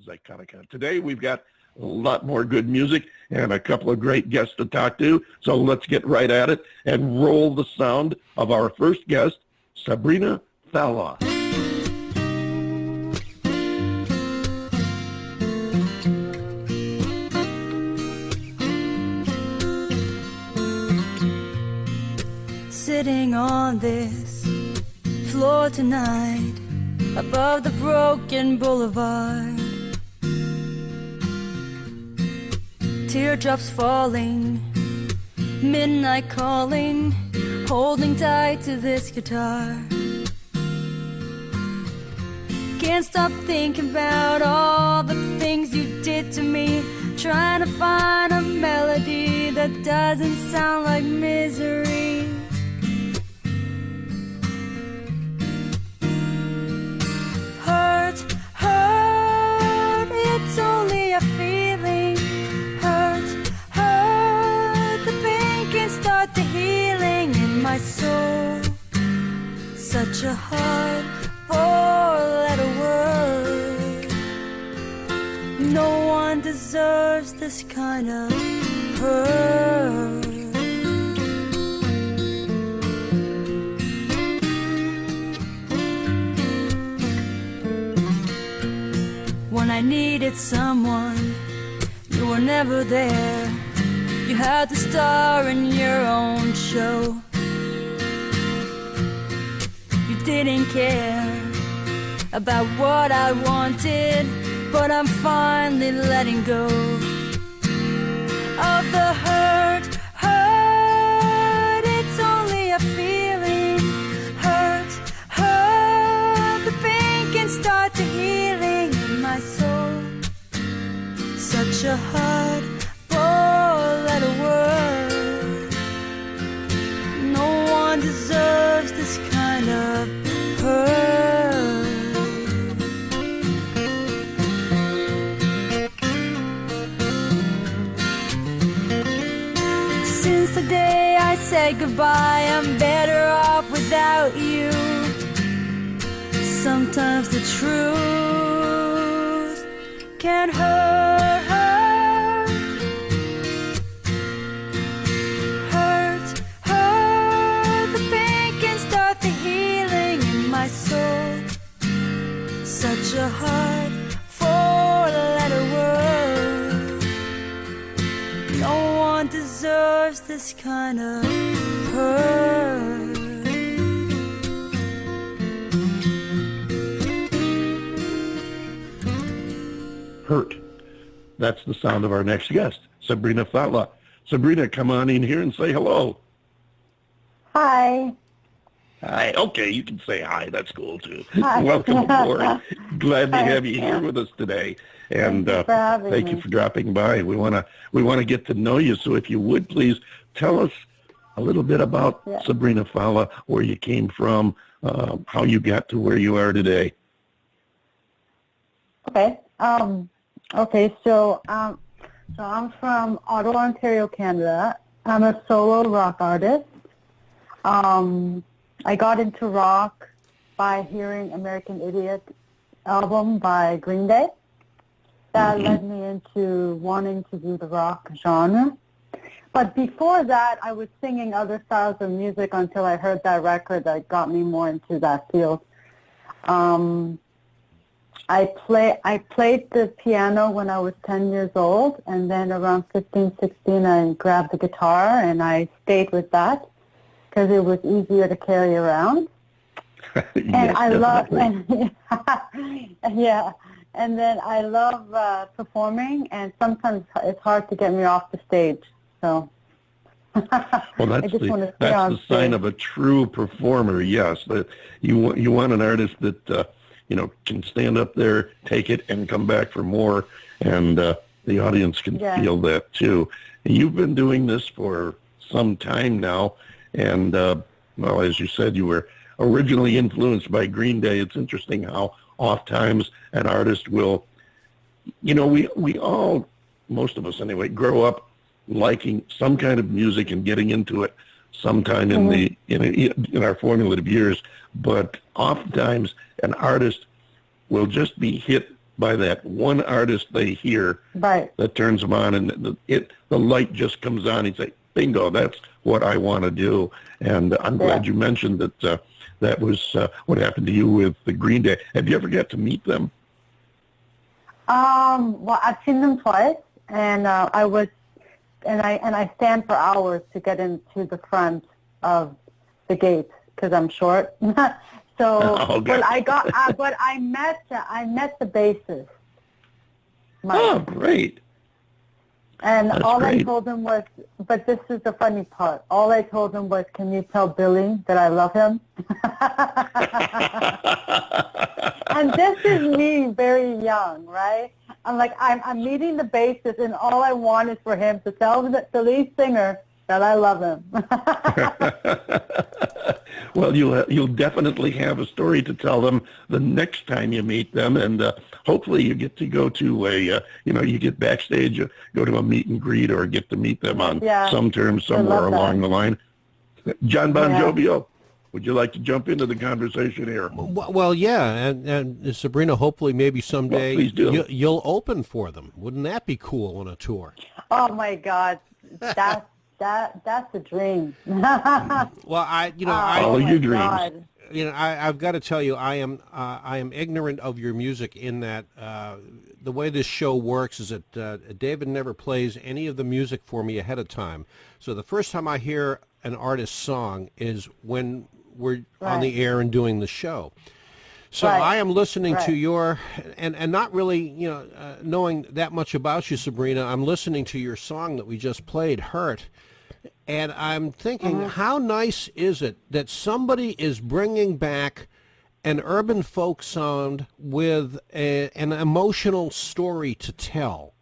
Zykonica. Today we've got a lot more good music and a couple of great guests to talk to. So let's get right at it and roll the sound of our first guest, Sabrina Fallah. Sitting on this floor tonight, above the broken boulevard, teardrops falling, midnight calling, holding tight to this guitar. Can't stop thinking about all the things you did to me, trying to find a melody that doesn't sound like misery. Hurt, it's only a feeling. Hurt, the pain can start the healing in my soul. Such a hard four-letter word. No one deserves this kind of hurt. When I needed someone, you were never there. You had to star in your own show. You didn't care about what I wanted, but I'm finally letting go of the hurt. Hurt, it's only a feeling. Hurt, the pain can start the healing in my soul. Such a hard four-letter word. No one deserves this kind of hurt. Since the day I said goodbye, I'm better off without you. Sometimes the truth can hurt. The pain can start the healing in my soul. Such a hard four-letter word. No one deserves this kind of hurt. Hurt. That's the sound of our next guest, Sabrina Fallah. Sabrina, come on in here and say hello. Hi. Hi. Okay, you can say hi. That's cool, too. Hi. Welcome aboard. Glad to have you here with us today. And thank you for dropping by. We want to get to know you. So if you would, please tell us a little bit about Sabrina Fallah, where you came from, how you got to where you are today. Okay. So I'm from Ottawa, Ontario, Canada. I'm a solo rock artist. I got into rock by hearing American Idiot album by Green Day. That led me into wanting to do the rock genre. But before that, I was singing other styles of music until I heard that record that got me more into that field. I played the piano when I was 10 years old, and then around 15, 16, I grabbed the guitar, and I stayed with that because it was easier to carry around. Yes, I love, and then I love performing, and sometimes it's hard to get me off the stage. So, well, that's the sign of a true performer. Yes, that you want an artist that can stand up there, take it, and come back for more, and the audience can feel that too. And you've been doing this for some time now, and well, as you said, you were originally influenced by Green Day. It's interesting how oftentimes an artist will, we all, most of us anyway, grow up liking some kind of music and getting into it sometime in our formative years, but oftentimes an artist will just be hit by that one artist they hear that turns them on, and the light just comes on. You say, bingo, that's what I want to do. And I'm glad you mentioned that that was what happened to you with the Green Day. Have you ever got to meet them? Well, I've seen them twice, and I stand for hours to get into the front of the gate because I'm short. So, okay. but I met the bassist. Oh, great! And That's all great. I told him was, but this is the funny part. All I told him was, "Can you tell Billy that I love him?" And this is me, very young, right? I'm like, I'm meeting the bassist, and all I want is for him to tell the lead singer that I love him. Well, you'll definitely have a story to tell them the next time you meet them, and hopefully you get to go to you get backstage, go to a meet and greet, or get to meet them on some terms somewhere along the line. John Bon Jovi, would you like to jump into the conversation here? Well, yeah, and Sabrina, hopefully maybe someday you'll open for them. Wouldn't that be cool on a tour? Oh my God, that's a dream. Well, all of your dreams. God. I've got to tell you, I am ignorant of your music in that the way this show works is that David never plays any of the music for me ahead of time. So the first time I hear an artist's song is when we're on the air and doing the show. So I am listening to your, and not really, knowing that much about you, Sabrina. I'm listening to your song that we just played, "Hurt," and I'm thinking, how nice is it that somebody is bringing back an urban folk sound with an emotional story to tell,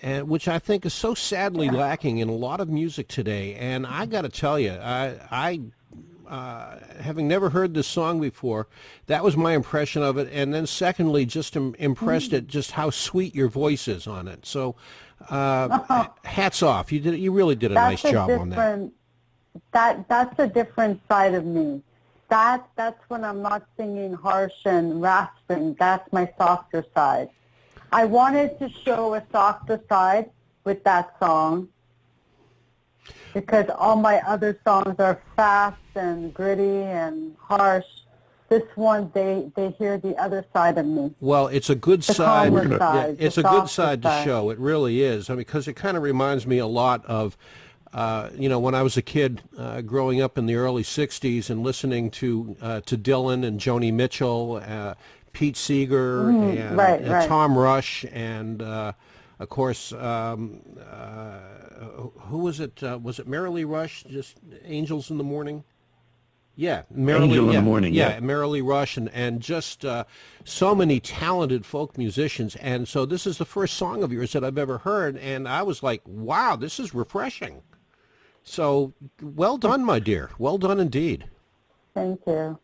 and which I think is so sadly lacking in a lot of music today. And I got to tell you, I having never heard this song before, that was my impression of it. And then secondly, just impressed at just how sweet your voice is on it. So hats off. You really did a nice job on that. That's a different side of me. That's when I'm not singing harsh and rasping. That's my softer side. I wanted to show a softer side with that song, because all my other songs are fast and gritty and harsh. This one, they hear the other side of me. Well, it's a good side. It's a good side to side. show. It really is. I mean, because it kind of reminds me a lot of, when I was a kid growing up in the early '60s and listening to Dylan and Joni Mitchell, Pete Seeger, and Tom Rush, and of course, who was it? Was it Merrily Rush? Just Angels in the Morning? Yeah, Angel in the Morning. Yeah, Merrily Rush, and just so many talented folk musicians. And so this is the first song of yours that I've ever heard, and I was like, wow, this is refreshing. So well done, my dear. Well done indeed. Thank you.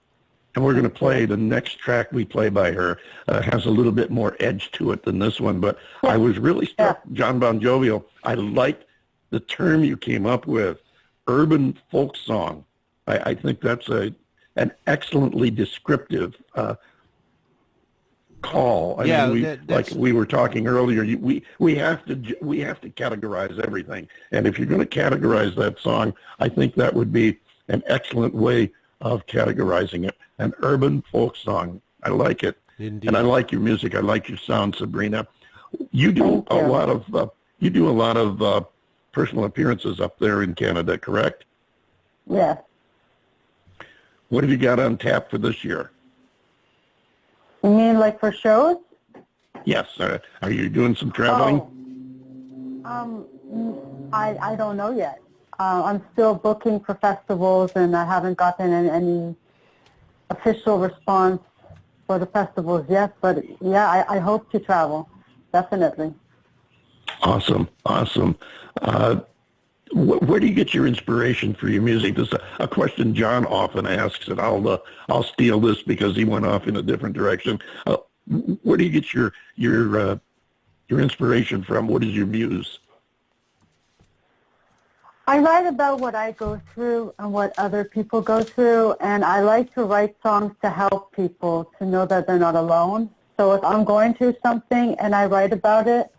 And we're going to play the next track we play by her. Has a little bit more edge to it than this one, but I was really struck, John Bon Jovi. I liked the term you came up with, urban folk song. I think that's an excellently descriptive call. I mean, like we were talking earlier, we have to categorize everything, and if you're going to categorize that song, I think that would be an excellent way of categorizing it. An urban folk song. I like it. Indeed. And I like your music. I like your sound, Sabrina. You do a lot of personal appearances up there in Canada, correct? Yes. What have you got on tap for this year? You mean like for shows? Yes. Are you doing some traveling? I don't know yet. I'm still booking for festivals, and I haven't gotten any official response for the festivals yet. But yeah, I hope to travel, definitely. Awesome. Where do you get your inspiration for your music? This is a question John often asks, and I'll steal this because he went off in a different direction. Where do you get your inspiration from? What is your muse? I write about what I go through and what other people go through, and I like to write songs to help people to know that they're not alone. So if I'm going through something and I write about it,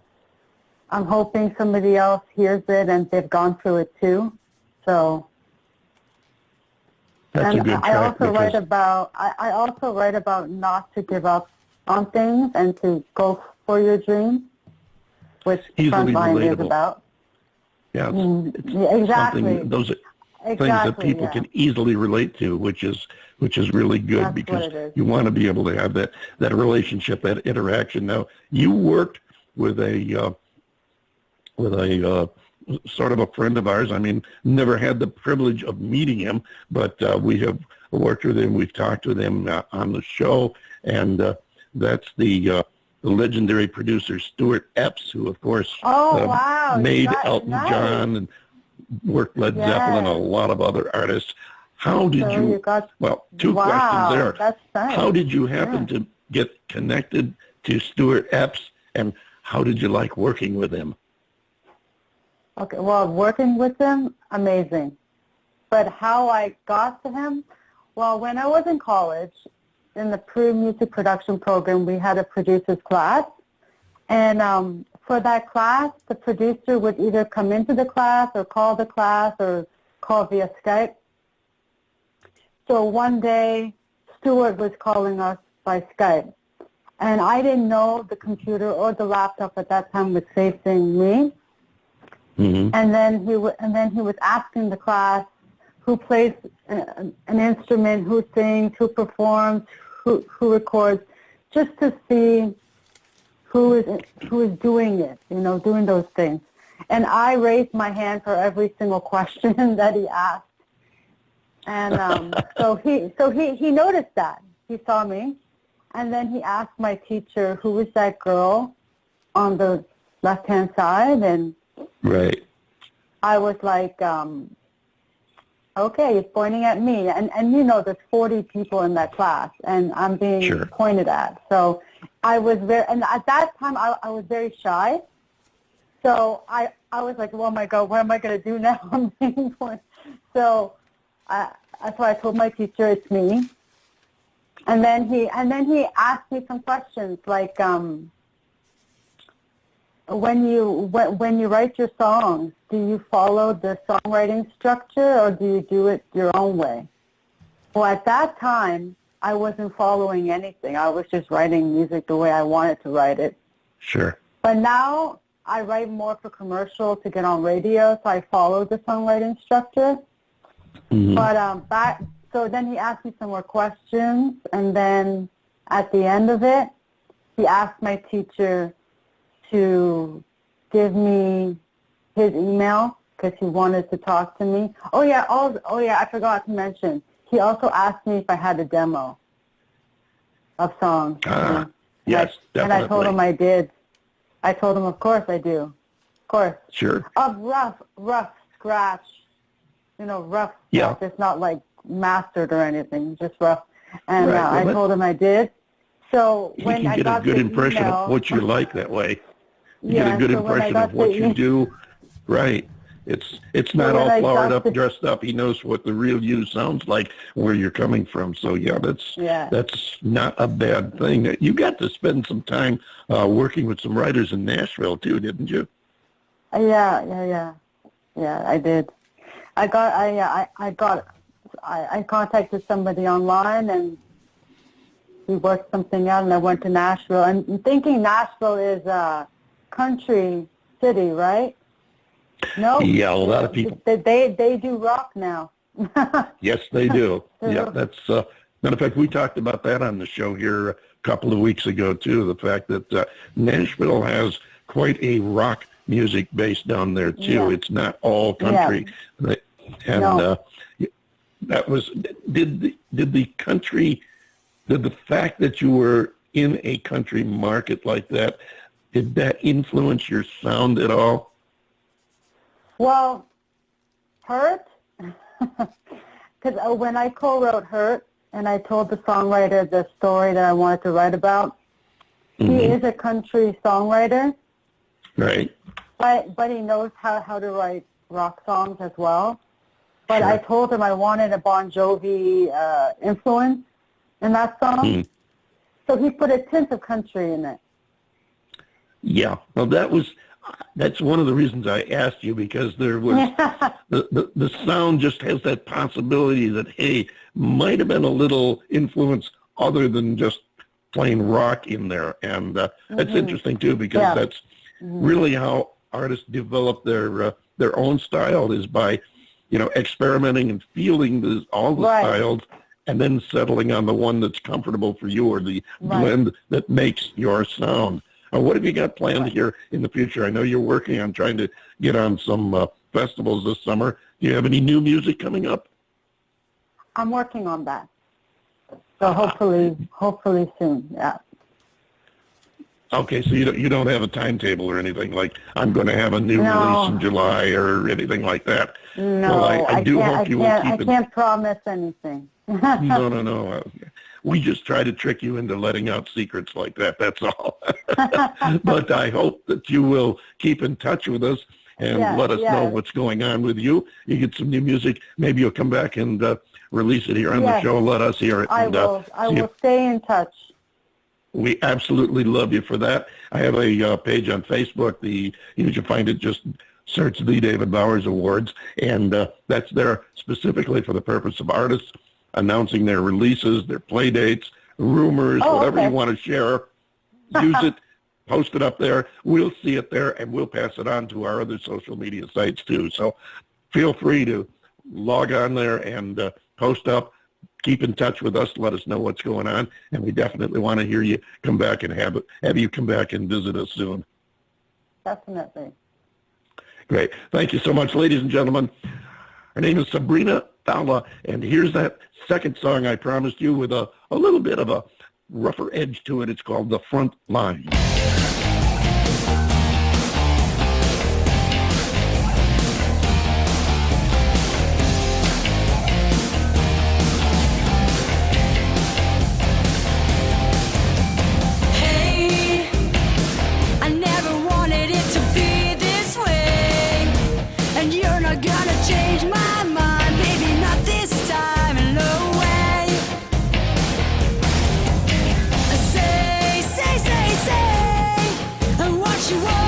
I'm hoping somebody else hears it and they've gone through it too. So that's a good track. I also write about not to give up on things and to go for your dreams, which Frontline is about. Yeah, exactly. Those are things that people can easily relate to, which is really good. That's because you want to be able to have that relationship, that interaction. Now, you worked with a sort of a friend of ours. I mean, never had the privilege of meeting him, but we have worked with him. We've talked with him on the show, and that's the legendary producer Stuart Epps, who, of course, made Elton John and worked Led Zeppelin and a lot of other artists. How did two questions there. That's nice. How did you happen to get connected to Stuart Epps, and how did you like working with him? Okay, well, working with him, amazing. But how I got to him, well, when I was in college, in the pre-music production program, we had a producer's class. And for that class, the producer would either come into the class or call the class or call via Skype. So one day, Stuart was calling us by Skype. And I didn't know the computer or the laptop at that time was facing me. Mm-hmm. And then he was asking the class who plays an instrument, who sings, who performs, who records, just to see who is doing it, doing those things. And I raised my hand for every single question that he asked. And so he noticed that. He saw me, and then he asked my teacher, who was that girl on the left-hand side, and right. I was like, okay, he's pointing at me. And there's 40 people in that class, and I'm being pointed at. So I was and at that time, I was very shy. So I was like, oh, my God, what am I going to do now? I'm being pointed. So that's why I told my teacher it's me. And then he asked me some questions like, when you write your songs, do you follow the songwriting structure or do you do it your own way? Well, at that time, I wasn't following anything. I was just writing music the way I wanted to write it. Sure. But now I write more for commercial to get on radio, so I follow the songwriting structure. Mm-hmm. But so then he asked me some more questions, and then at the end of it, he asked my teacher to give me his email because he wanted to talk to me. Oh yeah, I forgot to mention. He also asked me if I had a demo of songs. Yes, definitely. And I told him I did. I told him, of course I do. Of course. Sure. Of rough scratch. Rough stuff. It's not like mastered or anything, just rough. And I told him I did. So when I got get a good impression email, of what you like that way. You get a good impression of what you do. Right. It's not all flowered up, dressed up. He knows what the real you sounds like, where you're coming from. So that's not a bad thing. You got to spend some time working with some writers in Nashville too, didn't you? Yeah, I did. I contacted somebody online and we worked something out, and I went to Nashville. I'm thinking Nashville is a country city, right? No. Yeah, a lot of people. They do rock now. Yes, they do. Yeah, that's. Matter of fact, we talked about that on the show here a couple of weeks ago too. The fact that Nashville has quite a rock music base down there too. Yeah. It's not all country. Yeah. And that was did the fact that you were in a country market like that, did that influence your sound at all? Well, Hurt, because when I co-wrote Hurt and I told the songwriter the story that I wanted to write about, he is a country songwriter. Right. But he knows how to write rock songs as well. But I told him I wanted a Bon Jovi influence in that song. So he put a tint of country in it. Yeah, well, that's one of the reasons I asked you, because there was the sound just has that possibility that, hey, might have been a little influence other than just plain rock in there, and that's interesting too, because that's really how artists develop their own style, is by experimenting and feeling all the styles, and then settling on the one that's comfortable for you, or the blend that makes your sound. What have you got planned here in the future? I know you're working on trying to get on some festivals this summer. Do you have any new music coming up? I'm working on that. So hopefully soon, yeah. Okay, so you don't have a timetable or anything like, I'm going to have a new release in July or anything like that? No, well, I do hope you will keep it. I can't promise anything. No. We just try to trick you into letting out secrets like that, that's all. But I hope that you will keep in touch with us and let us know what's going on with you. You get some new music, maybe you'll come back and release it here on the show, let us hear it. I will stay in touch. We absolutely love you for that. I have a page on Facebook. You can find it, just search the David Bowers Awards, and that's there specifically for the purpose of artists announcing their releases, their play dates, rumors, whatever you want to share. Use it, post it up there. We'll see it there, and we'll pass it on to our other social media sites too. So feel free to log on there and post up. Keep in touch with us. Let us know what's going on, and we definitely want to hear you come back and have you come back and visit us soon. Definitely. Great. Thank you so much, ladies and gentlemen. Her name is Sabrina Fallah, and here's that second song I promised you with a little bit of a rougher edge to it. It's called The Front Line. Change my mind, baby, not this time, no way. Say what you want.